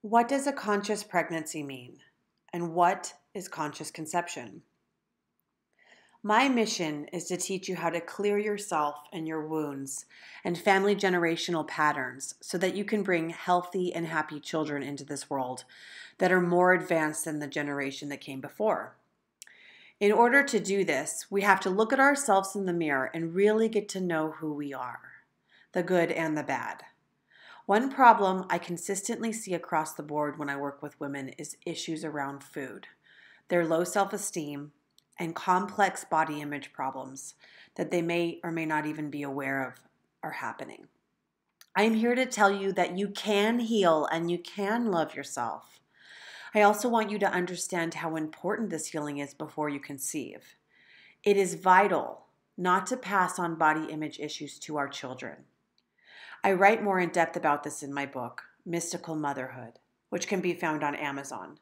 What does a conscious pregnancy mean? And what is conscious conception? My mission is to teach you how to clear yourself and your wounds and family generational patterns so that you can bring healthy and happy children into this world that are more advanced than the generation that came before. In order to do this, we have to look at ourselves in the mirror and really get to know who we are, the good and the bad. One problem I consistently see across the board when I work with women is issues around food, their low self-esteem, and complex body image problems that they may or may not even be aware of are happening. I am here to tell you that you can heal and you can love yourself. I also want you to understand how important this healing is before you conceive. It is vital not to pass on body image issues to our children. I write more in depth about this in my book, Mystical Motherhood, which can be found on Amazon.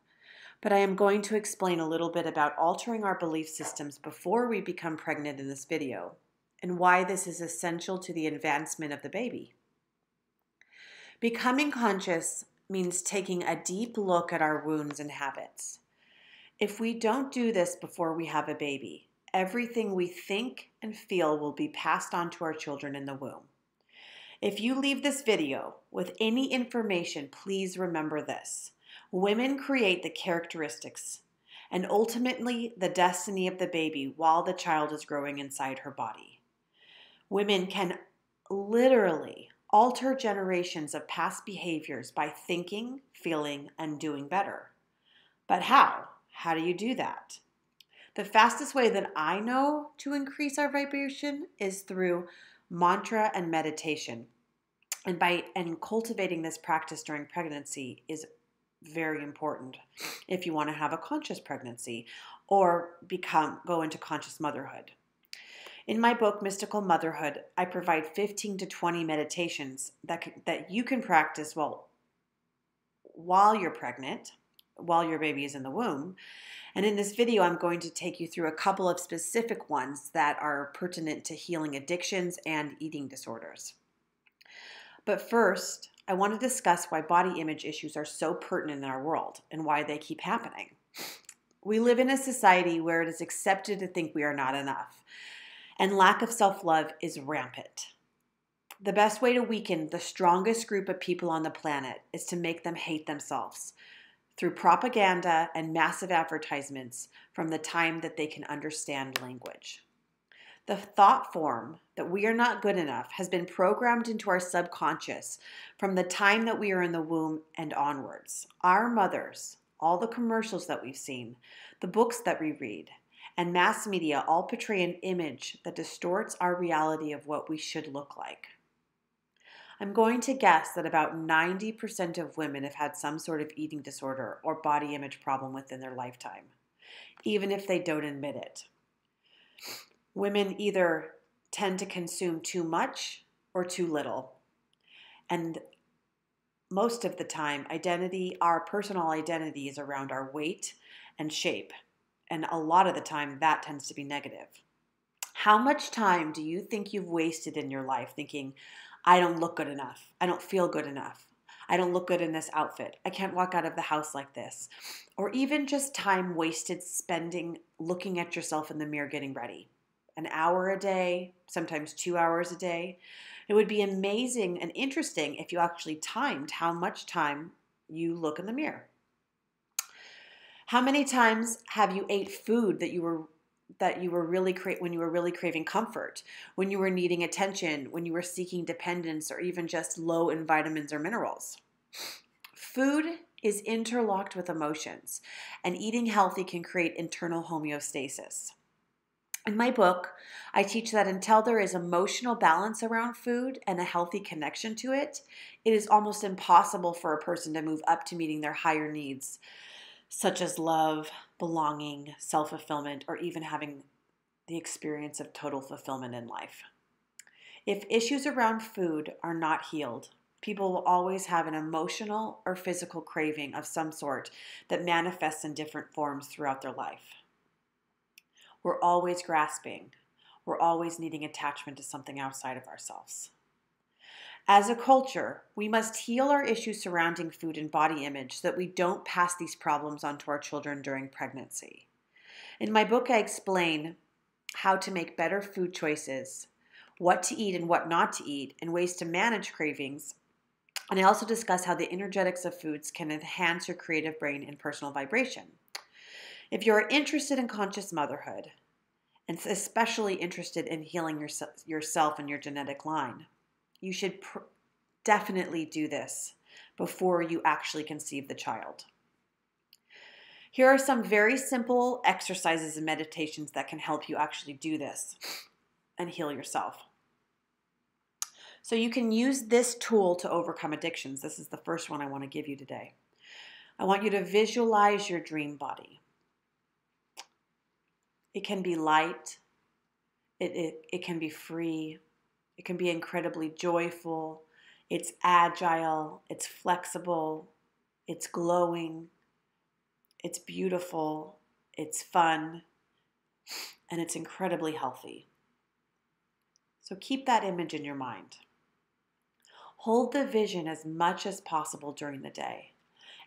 But I am going to explain a little bit about altering our belief systems before we become pregnant in this video, and why this is essential to the advancement of the baby. Becoming conscious means taking a deep look at our wounds and habits. If we don't do this before we have a baby, everything we think and feel will be passed on to our children in the womb. If you leave this video with any information, please remember this. Women create the characteristics and ultimately the destiny of the baby while the child is growing inside her body. Women can literally alter generations of past behaviors by thinking, feeling, and doing better. But how? How do you do that? The fastest way that I know to increase our vibration is through mantra and meditation. And cultivating this practice during pregnancy is very important if you want to have a conscious pregnancy or go into conscious motherhood. In my book, Mystical Motherhood, I provide 15 to 20 meditations that you can practice while you're pregnant, while your baby is in the womb. And in this video, I'm going to take you through a couple of specific ones that are pertinent to healing addictions and eating disorders. But first, I want to discuss why body image issues are so pertinent in our world and why they keep happening. We live in a society where it is accepted to think we are not enough, and lack of self-love is rampant. The best way to weaken the strongest group of people on the planet is to make them hate themselves through propaganda and massive advertisements from the time that they can understand language. The thought form that we are not good enough has been programmed into our subconscious from the time that we are in the womb and onwards. Our mothers, all the commercials that we've seen, the books that we read, and mass media all portray an image that distorts our reality of what we should look like. I'm going to guess that about 90% of women have had some sort of eating disorder or body image problem within their lifetime, even if they don't admit it. Women either tend to consume too much or too little. And most of the time, our personal identity is around our weight and shape. And a lot of the time, that tends to be negative. How much time do you think you've wasted in your life thinking, I don't look good enough. I don't feel good enough. I don't look good in this outfit. I can't walk out of the house like this. Or even just time wasted spending looking at yourself in the mirror getting ready. An hour a day, sometimes 2 hours a day. It would be amazing and interesting if you actually timed how much time you look in the mirror. How many times have you ate food when you were really craving comfort, when you were needing attention, when you were seeking dependence, or even just low in vitamins or minerals? Food is interlocked with emotions, and eating healthy can create internal homeostasis. In my book, I teach that until there is emotional balance around food and a healthy connection to it, it is almost impossible for a person to move up to meeting their higher needs, such as love, belonging, self-fulfillment, or even having the experience of total fulfillment in life. If issues around food are not healed, people will always have an emotional or physical craving of some sort that manifests in different forms throughout their life. We're always grasping. We're always needing attachment to something outside of ourselves. As a culture, we must heal our issues surrounding food and body image so that we don't pass these problems on to our children during pregnancy. In my book, I explain how to make better food choices, what to eat and what not to eat, and ways to manage cravings. And I also discuss how the energetics of foods can enhance your creative brain and personal vibration. If you're interested in conscious motherhood, and especially interested in healing yourself and your genetic line, you should definitely do this before you actually conceive the child. Here are some very simple exercises and meditations that can help you actually do this and heal yourself. So you can use this tool to overcome addictions. This is the first one I want to give you today. I want you to visualize your dream body. It can be light. It can be free. It can be incredibly joyful. It's agile. It's flexible. It's glowing. It's beautiful. It's fun. And it's incredibly healthy. So keep that image in your mind. Hold the vision as much as possible during the day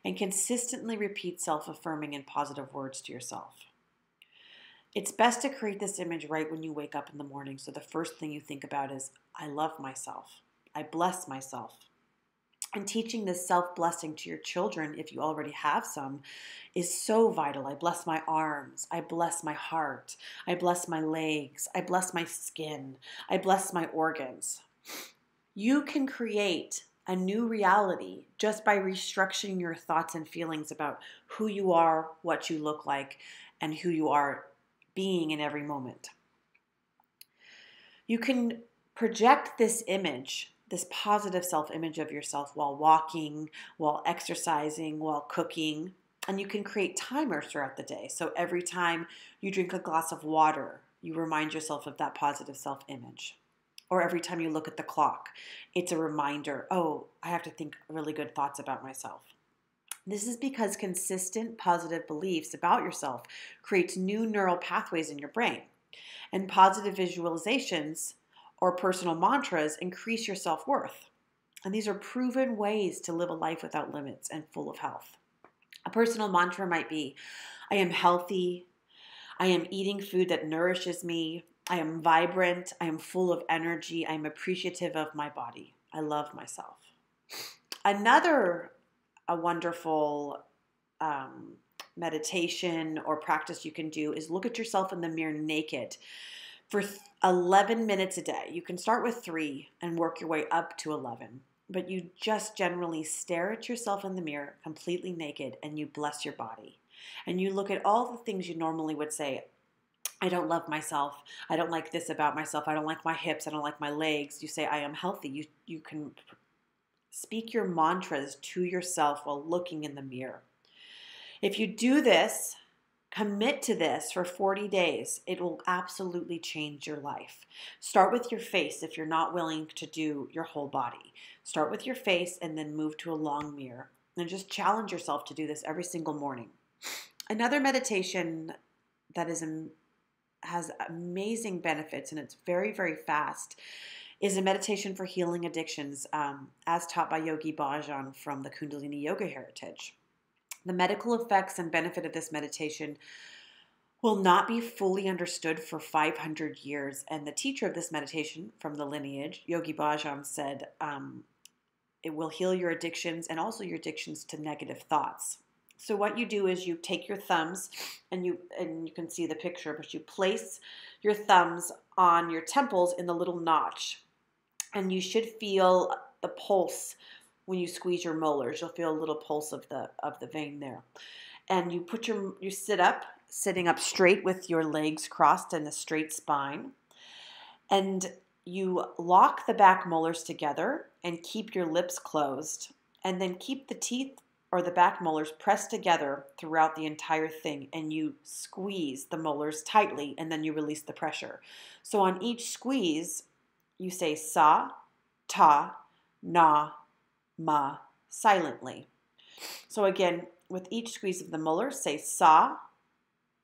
and consistently repeat self-affirming and positive words to yourself. It's best to create this image right when you wake up in the morning, so the first thing you think about is, I love myself. I bless myself. And teaching this self-blessing to your children, if you already have some, is so vital. I bless my arms. I bless my heart. I bless my legs. I bless my skin. I bless my organs. You can create a new reality just by restructuring your thoughts and feelings about who you are, what you look like, and who you are being in every moment. You can project this image, this positive self-image of yourself while walking, while exercising, while cooking, and you can create timers throughout the day. So every time you drink a glass of water, you remind yourself of that positive self-image. Or every time you look at the clock, it's a reminder, oh, I have to think really good thoughts about myself. This is because consistent positive beliefs about yourself creates new neural pathways in your brain. And positive visualizations or personal mantras increase your self-worth. And these are proven ways to live a life without limits and full of health. A personal mantra might be, I am healthy, I am eating food that nourishes me, I am vibrant, I am full of energy, I am appreciative of my body, I love myself. Another wonderful meditation or practice you can do is look at yourself in the mirror naked for 11 minutes a day. You can start with 3 and work your way up to 11. But you just generally stare at yourself in the mirror completely naked and you bless your body. And you look at all the things you normally would say, I don't love myself. I don't like this about myself. I don't like my hips. I don't like my legs. You say, I am healthy. You can speak your mantras to yourself while looking in the mirror. If you do this, commit to this for 40 days, it will absolutely change your life. Start with your face if you're not willing to do your whole body. Start with your face and then move to a long mirror. And just challenge yourself to do this every single morning. Another meditation that has amazing benefits and it's very, very fast is a meditation for healing addictions as taught by Yogi Bhajan from the Kundalini Yoga heritage. The medical effects and benefit of this meditation will not be fully understood for 500 years. And the teacher of this meditation from the lineage, Yogi Bhajan, said it will heal your addictions and also your addictions to negative thoughts. So what you do is you take your thumbs, and you can see the picture, but you place your thumbs on your temples in the little notch. And you should feel the pulse when you squeeze your molars. You'll feel a little pulse of the vein there. And you sit up, sitting up straight with your legs crossed and a straight spine. And you lock the back molars together and keep your lips closed. And then keep the teeth or the back molars pressed together throughout the entire thing, and you squeeze the molars tightly, and then you release the pressure. So on each squeeze, you say sa, ta, na, ma, silently. So again, with each squeeze of the molars, say sa,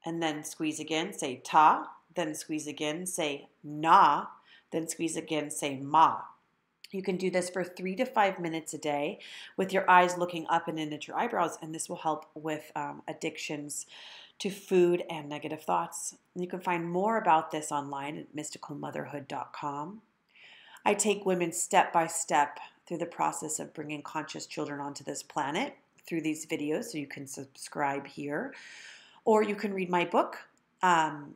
and then squeeze again, say ta, then squeeze again, say na, then squeeze again, say ma. You can do this for 3 to 5 minutes a day with your eyes looking up and in at your eyebrows, and this will help with addictions to food and negative thoughts. And you can find more about this online at mysticalmotherhood.com. I take women step by step through the process of bringing conscious children onto this planet through these videos, so you can subscribe here, or you can read my book. And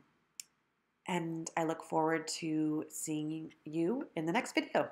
I look forward to seeing you in the next video.